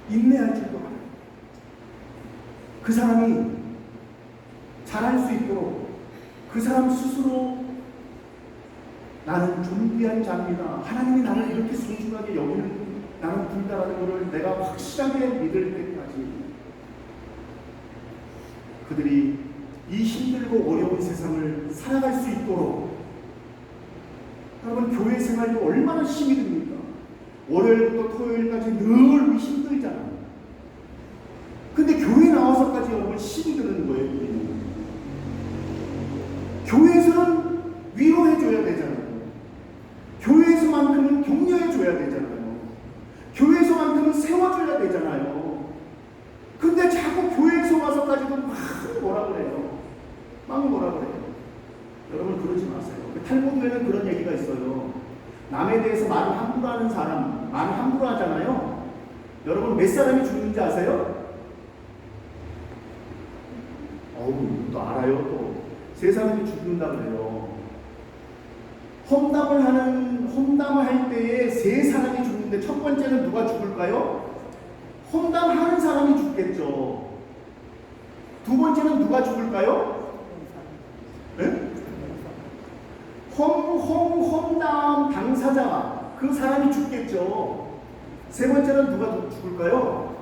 인내할 줄도 알아요. 그 사람이 잘할 수 있도록 그 사람 스스로 나는 존귀한 자입니다. 하나님이 나를 이렇게 소중하게 여기는 나는 불다라는 것을 내가 확실하게 믿을 때까지 그들이 이 힘들고 어려운 세상을 살아갈 수 있도록. 여러분, 교회 생활도 얼마나 힘이 듭니까? 월요일부터 토요일까지 늘 힘들잖아요. 근데 교회 나와서까지 여러분 힘이 드는 거예요. 우리는. 교회에서는 위로해줘야 되잖아요. 교회에서만큼은 격려해줘야 되잖아요. 교회에서만큼은 세워줘야 되잖아요. 근데 자꾸 교회에서 와서까지도 막 뭐라 그래요. 막 뭐라 그래요. 여러분, 그러지 마세요. 탈무드에는 그런 얘기가 있어요. 남에 대해서 말을 함부로 하는 사람, 말을 함부로 하잖아요. 여러분, 몇 사람이 죽는지 아세요? 또 알아요. 또 세 사람이 죽는다 그래요. 험담을 할 때에 세 사람이 죽는데 첫 번째는 누가 죽을까요? 험담하는 사람이 죽겠죠. 두 번째는 누가 죽을까요? 네? 험담 당사자, 그 사람이 죽겠죠. 세 번째는 누가 죽을까요?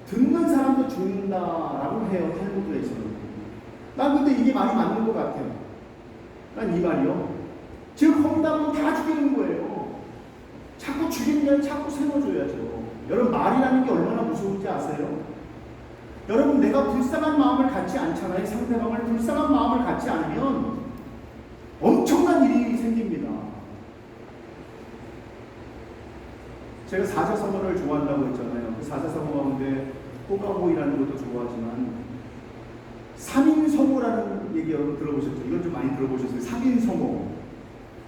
듣는 사람도 죽는다라고 해요. 탈무드에서는. 난 근데 이게 말이 맞는 것 같아요. 난 이 말이요. 즉 험담은 다 죽이는 거예요. 자꾸 죽이면 자꾸 세워줘야죠. 여러분, 말이라는 게 얼마나 무서운지 아세요? 여러분, 내가 불쌍한 마음을 갖지 않잖아요. 상대방을 불쌍한 마음을 갖지 않으면 엄청난 일이 생깁니다. 제가 사자성어를 좋아한다고 했잖아요. 그 사자성어 가운데 호가호이라는 것도 좋아하지만 3인성어라는 얘기 여러분 들어보셨죠? 이건 좀 많이 들어보셨어요. 3인성어.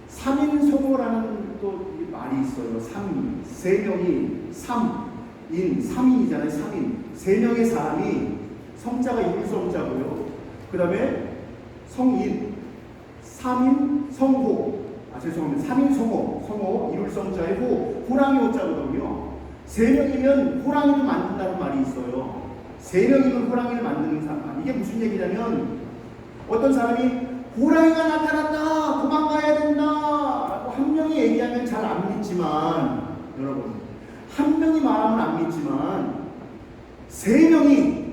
3인성어라는 또 말이 있어요. 3인. 세 명이 3인, 3인이잖아요. 3인. 세 명의 사람이 성자가 일성자고요. 그 다음에 성인, 3인, 성호. 죄송합니다. 3인 성호. 성호, 이룰성자의 호. 호랑이 호자거든요. 세 명이면 호랑이를 만든다는 말이 있어요. 세 명이면 호랑이를 만드는 사람. 이게 무슨 얘기냐면 어떤 사람이 호랑이가 나타났다, 도망가야 된다 라고 한 명이 얘기하면 잘 안 믿지만, 여러분, 한 명이 말하면 안 믿지만 세 명이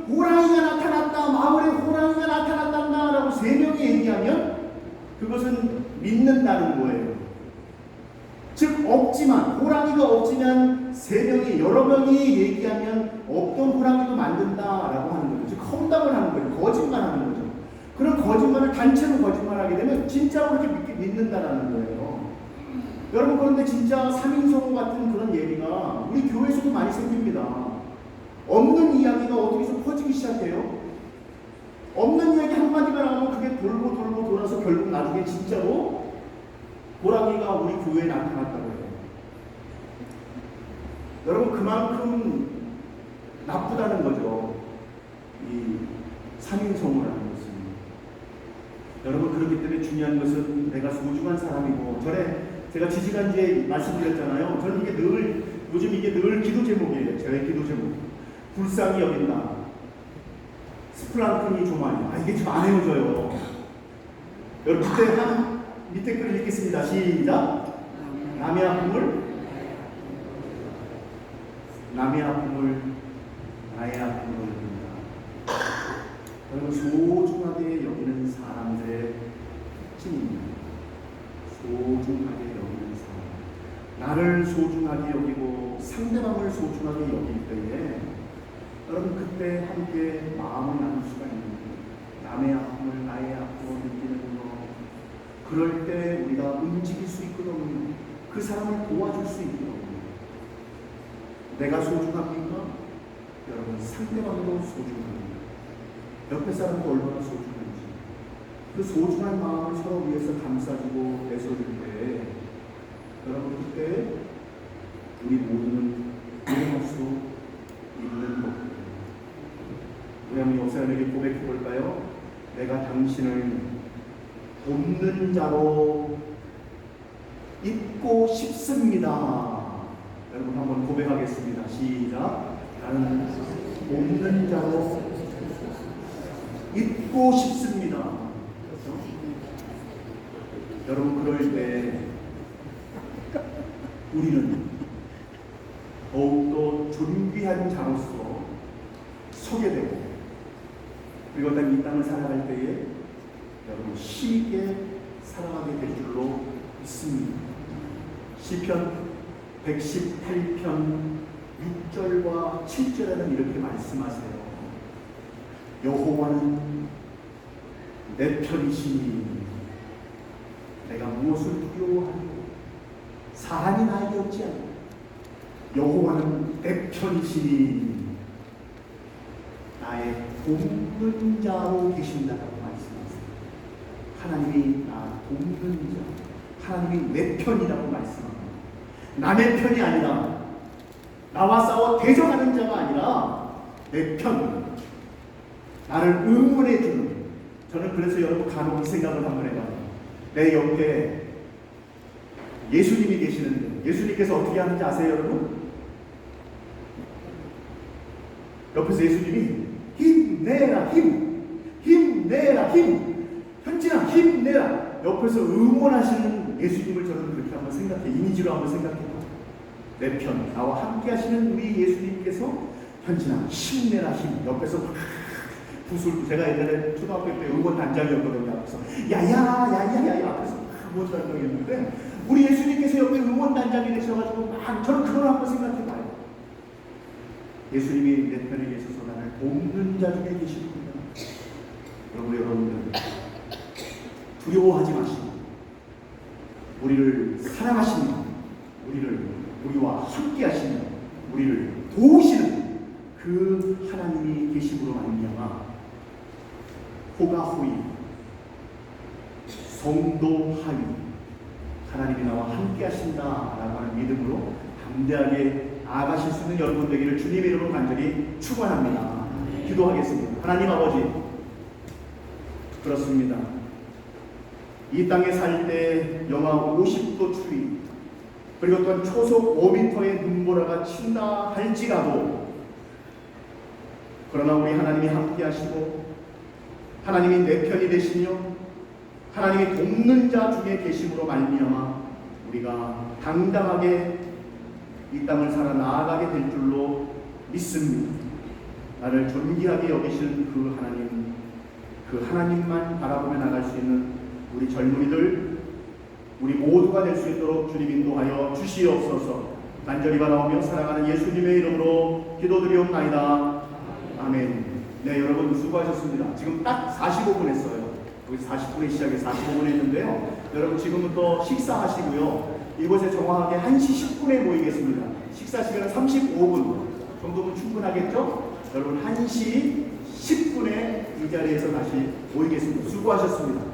호랑이가 나타났다, 마을에 호랑이가 나타났단다 라고 세 명이 얘기하면 그것은 믿는다는 거예요. 즉 없지만, 호랑이가 없지만 세 명이, 여러 명이 얘기하면 없던 호랑이도 만든다라고 하는 거죠. 즉 험담을 하는 거예요. 거짓말하는 거죠. 그런 거짓말을 단체로 거짓말하게 되면 진짜로 그렇게 믿는다라는 거예요. 여러분, 그런데 진짜 3인성호 같은 그런 예리가 우리 교회에서도 많이 생깁니다. 없는 이야기가 어떻게 좀 퍼지기 시작해요. 없는 이야기 한마디만 하면 그게 돌고 돌아서 결국 나중에 진짜로 호랑이가 우리 교회에 나타났다고 해요. 여러분, 그만큼 나쁘다는 거죠. 이 3인성어라는 것은. 여러분, 그렇기 때문에 중요한 것은 내가 소중한 사람이고, 제가 지지난주에 말씀드렸잖아요. 저는 이게 요즘 이게 늘 기도 제목이에요. 저의 기도 제목. 불쌍히 여긴다. 스플랑크니 조마니. 이게 좀 안 헤어져요. 여러분, 밑에 글을 읽겠습니다. 시작. 남의 아픔을 나의 아픔으로 여긴다. 여러분, 소중하게 여기는 사람들의 특징입니다. 소중하게 여기는 사람. 나를 소중하게 여기고 상대방을 소중하게 여길 때에 여러분, 그때 함께 마음을 나눌 수가 있는 거예요. 남의 아픔을 나의 아픔으로 느끼는 것. 그럴 때 우리가 움직일 수 있거든요. 그 사람을 도와줄 수 있거든요. 내가 소중합니까? 여러분, 상대방도 소중합니다. 옆에 사람도 얼마나 소중한지. 그 소중한 마음을 서로 위해서 감싸주고 애써줄 때 여러분 그때 우리 모두는 유행할 수 있는 것. 우리 한번 목사님에게 고백해 볼까요? 내가 당신을 돕는 자로 있고 싶습니다. 여러분 한번 고백하겠습니다. 시작. 나는 돕는 자로 있고 싶습니다. 그렇죠? 여러분 그럴 때 우리는 더욱더 존귀한 자로서 서게 되고, 그리고 이 땅을 살아갈 때에 여러분 힘있게 살아가게 될 줄로 믿습니다. 시편 118편 6절과 7절에는 이렇게 말씀하세요. 여호와는 내 편이시니 내가 무엇을 두려워하리요. 사람이 나에게 없지 않고 여호와는 내 편이시니 나의 돕는 자로 계신다라고 말씀하세요. 하나님이 나 돕는 자, 하나님이 내 편이라고 말씀합니다. 남의 편이 아니라, 나와 싸워 대적하는 자가 아니라 내 편, 나를 응원해 주는. 저는 그래서 여러분 간혹 이 생각을 한번 해봐요. 내 옆에 예수님이 계시는데 예수님께서 어떻게 하는지 아세요 여러분? 옆에서 예수님이 힘내라 힘내라 현진아 힘내라, 옆에서 응원하시는 예수님을 저는 그렇게 한번 생각해, 이미지로 한번 생각해요. 내 편, 나와 함께 하시는 우리 예수님께서 현진아 힘내라 옆에서 막 부술, 제가 예전에 초등학교 때 응원 단장이었거든요. 앞에서 야야 앞에서 막 응원 단장이었는데 우리 예수님께서 옆에 응원 단장이 되셔가지고 막 저는 그걸 한번 생각해봐요. 예수님이 내 편에 계셔서 나를 돕는 자 중에 계시는구나. 여러분들 두려워하지 마시고 우리를 사랑하시며 우리와 함께 하시며 우리를 도우시는 그 하나님이 계심으로 말미암아 호가호이 성도하위 하나님이 나와 함께 하신다라고 하는 믿음으로 담대하게 나아가실 수 있는 여러분 되기를 주님의 이름으로 간절히 축원합니다. 기도하겠습니다. 하나님 아버지, 그렇습니다. 이 땅에 살 때 영하 50도 추위, 그리고 또한 초속 5m의 눈보라가 친다 할지라도, 그러나 우리 하나님이 함께 하시고 하나님이 내 편이 되시며 하나님이 돕는 자 중에 계심으로 말미암아 우리가 당당하게 이 땅을 살아 나아가게 될 줄로 믿습니다. 나를 존귀하게 여기시는 그 하나님만 바라보며 나갈 수 있는 우리 젊은이들, 우리 모두가 될 수 있도록 주님 인도하여 주시옵소서. 간절히 바라오며 사랑하는 예수님의 이름으로 기도드리옵나이다. 아멘. 네, 여러분 수고하셨습니다. 지금 딱 45분 했어요. 여기 40분에 시작해 45분 했는데요. 여러분 지금부터 식사하시고요. 이곳에 정확하게 1시 10분에 모이겠습니다. 식사 시간은 35분 정도면 충분하겠죠? 여러분 1시 10분에 이 자리에서 다시 모이겠습니다. 수고하셨습니다.